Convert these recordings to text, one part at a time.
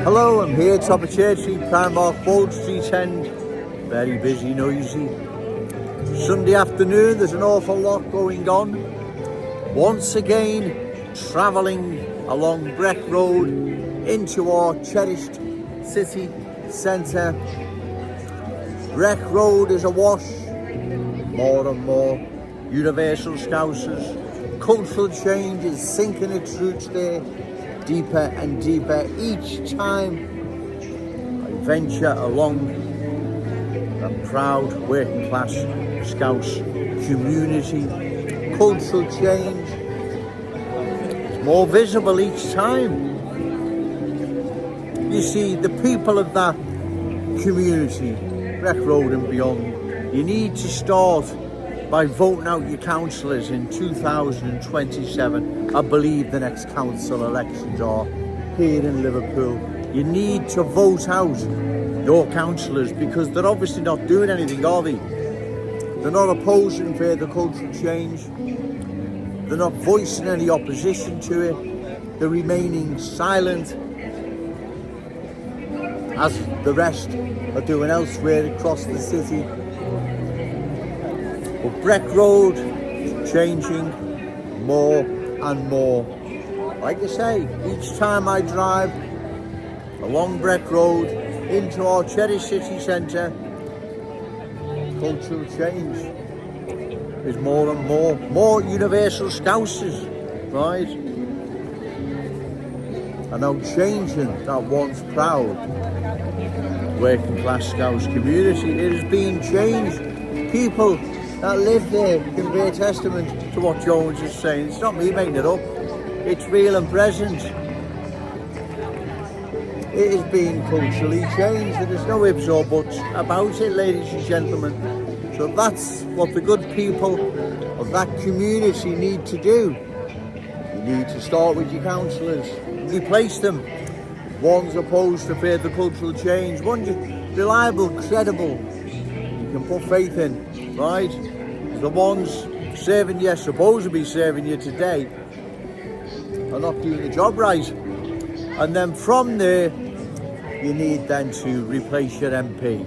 Hello, I'm here, top of Church Street, Primark, Bold Street End. Very busy, noisy. Sunday afternoon, there's an awful lot going on. Once again, travelling along Breck Road into our cherished city centre. Breck Road is awash. More and more universal Scousers. Cultural change is sinking its roots there. Deeper and deeper each time I venture along the proud working class Scouse community. Cultural change is more visible each time. You see, the people of that community, Breck Road and beyond, you need to start by voting out your councillors in 2027. I believe the next council elections are here in Liverpool. You need to vote out your councillors because they're obviously not doing anything, are they? They're not opposing further cultural change. They're not voicing any opposition to it. They're remaining silent, as the rest are doing elsewhere across the city. But Breck Road is changing more and more. Like I say, each time I drive along Breck Road into our cherished city centre, cultural change is more and more universal Scousers, right? Are now changing that once proud working class Scouse community. It is being changed. People that live there can bear testament to what Jones is saying. It's not me making it up. It's real and present. It is being culturally changed and there's no ifs or buts about it, ladies and gentlemen. So that's what the good people of that community need to do. You need to start with your councillors, replace them. One's opposed to further cultural change, one's reliable, credible, you can put faith in, right? The ones serving you, supposed to be serving you today, are not doing the job right. And then from there, you need then to replace your MP.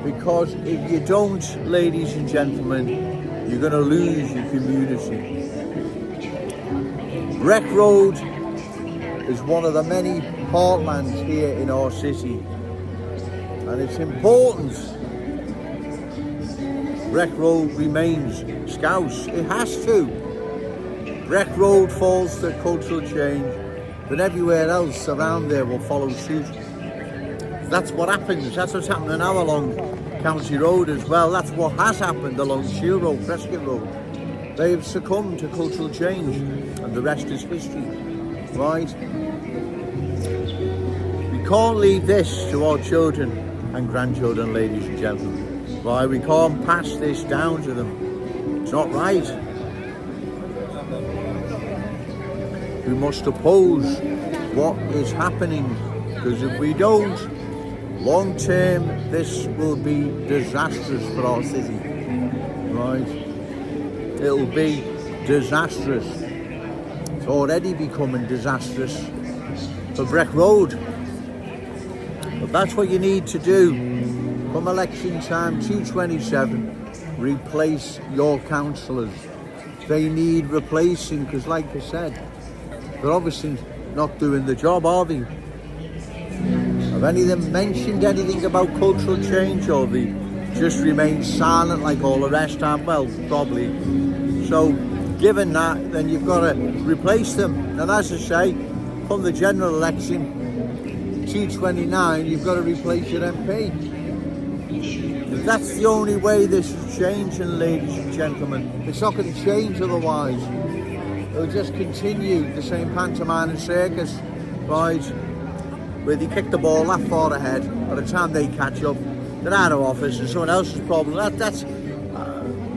Because if you don't, ladies and gentlemen, you're going to lose your community. Breck Road is one of the many heartlands here in our city. And it's important Breck Road remains Scouse. It has to. Breck Road falls to cultural change, then everywhere else around there will follow suit. That's what happens. That's what's happening now along County Road as well. That's what has happened along Shield Road, Prescott Road. They've succumbed to cultural change and the rest is history, right? We can't leave this to our children and grandchildren, ladies and gentlemen. Why, we can't pass this down to them. It's not right. We must oppose what is happening, because if we don't, long term, this will be disastrous for our city, right? It'll be disastrous. It's already becoming disastrous for Breck Road. But that's what you need to do. Come election time, 227, replace your councillors. They need replacing because, like I said, they're obviously not doing the job, are they? Have any of them mentioned anything about cultural change, or they just remain silent like all the rest have? Well, probably. So, given that, then you've got to replace them. And as I say, from the general election, 229, you've got to replace your MP. That's the only way this is changing, ladies and gentlemen. It's not going to change otherwise. It'll just continue the same pantomime and circus, right? Where they kick the ball that far ahead. By the time they catch up, they're out of office and someone else's problem. That's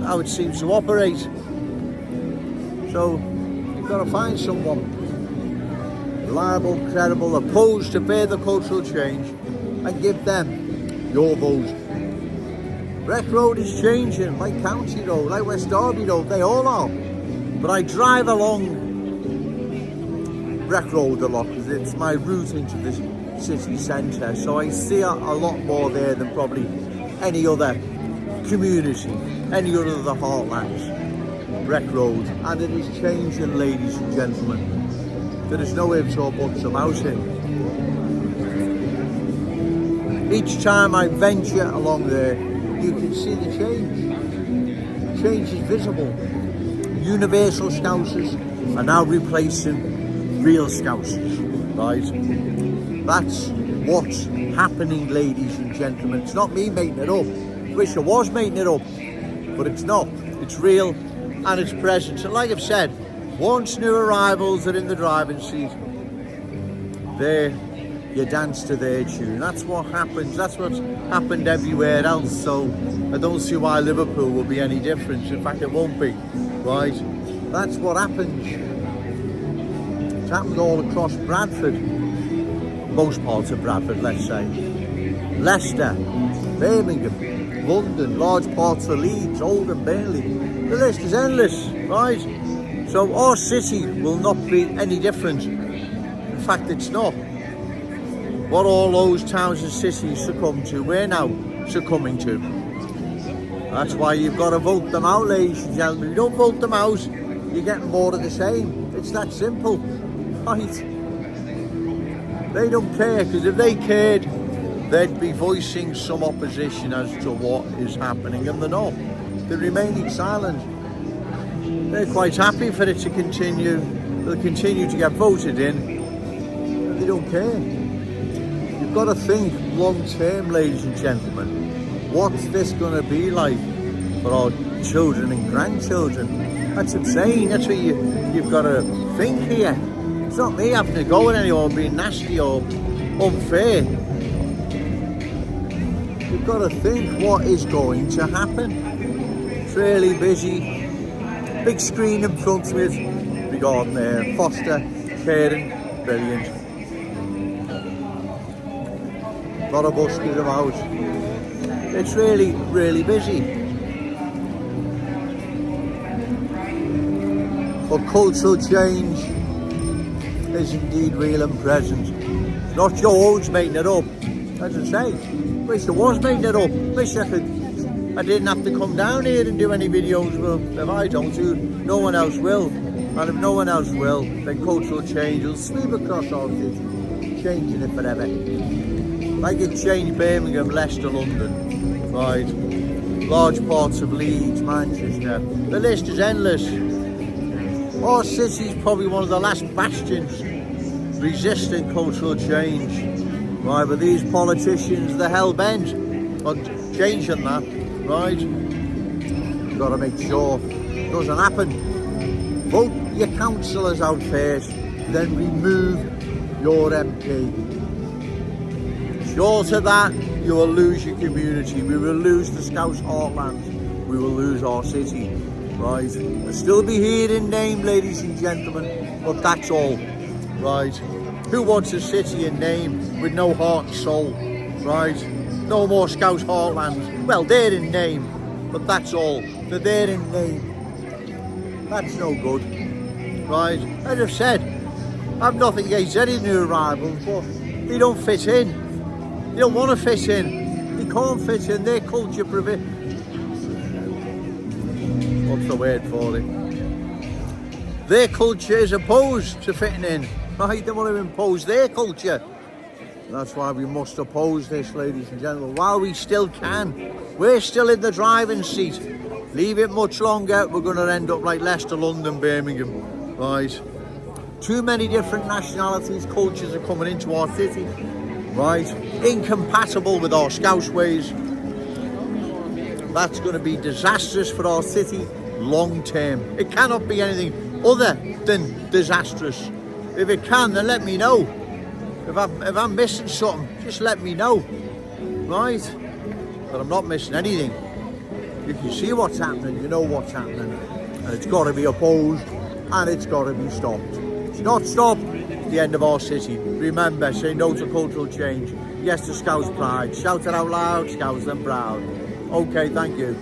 how it seems to operate. So you've got to find someone reliable, credible, opposed to further cultural change, and give them your vote. Breck Road is changing, like County Road, like West Derby Road, they all are. But I drive along Wreck Road a lot because it's my route into the city centre, so I see a lot more there than probably any other community, any other of the heartlands. Wreck Road, and it is changing, ladies and gentlemen. There is no ifs or buts about it. Each time I venture along there, you can see the change. Change is visible. Universal Scousers are now replacing real Scousers, right? That's what's happening, ladies and gentlemen. It's not me making it up. Wish I was making it up, but it's not. It's real and it's present. And like I've said, once new arrivals are in the driving seat, there you dance to their tune. That's what happens. That's what's happened everywhere else. So I don't see why Liverpool will be any different. In fact, it won't be, right? That's what happens. It's happened all across Bradford. Most parts of Bradford, let's say. Leicester, Birmingham, London, large parts of Leeds, Oldham, Burnley. The list is endless, right? So our city will not be any different. In fact, it's not. What all those towns and cities succumb to, we're now succumbing to. That's why you've got to vote them out, ladies and gentlemen. If you don't vote them out, you're getting more of the same. It's that simple, right? They don't care, because if they cared, they'd be voicing some opposition as to what is happening, and they're not. They're remaining silent. They're quite happy for it to continue. They'll continue to get voted in, and they don't care. You've got to think long term, ladies and gentlemen. What's this going to be like for our children and grandchildren? That's what I'm saying. That's what you've got to think here. It's not me having to go at anyone being nasty or unfair. You've got to think what is going to happen. It's really busy. Big screen in front of it regarding Foster, caring, brilliant. A lot of buskers about. It's really, really busy. But cultural change is indeed real and present. Not George making it up. As I say, wish I was making it up. Wish I didn't have to come down here and do any videos. Well, if I don't do, no one else will. And if no one else will, then cultural change will sweep across our city, changing it forever. Like it changed Birmingham, Leicester, London, right? Large parts of Leeds, Manchester. The list is endless. Our city is probably one of the last bastions resisting cultural change, right? But these politicians, they're hell-bent on changing that, right? You've got to make sure it doesn't happen. Vote your councillors out first, then remove your MP. Short of that, you will lose your community. We will lose the Scouse heartland. We will lose our city, right? We'll still be here in name, ladies and gentlemen, but that's all, right? Who wants a city in name with no heart and soul, right? No more Scouse heartlands. Well, they're in name, but that's all. They're there in name. That's no good, right? As I've said, I've nothing against any new arrivals, but they don't fit in. They don't want to fit in. They can't fit in. Their culture what's the word for it? Their culture is opposed to fitting in. Right? They want to impose their culture. That's why we must oppose this, ladies and gentlemen, while we still can. We're still in the driving seat. Leave it much longer, we're going to end up like Leicester, London, Birmingham. Right? Too many different nationalities, cultures are coming into our city. Right? Incompatible with our Scouse ways. That's going to be disastrous for our city long term. It cannot be anything other than disastrous. If it can, then let me know. If I'm missing something, just let me know. Right? But I'm not missing anything. You can see what's happening, you know what's happening. And it's got to be opposed and it's got to be stopped. It's not stopped, it's the end of our city. Remember, say no to cultural change. Yes to Scouse pride. Shout it out loud, Scouse and proud. Okay, thank you.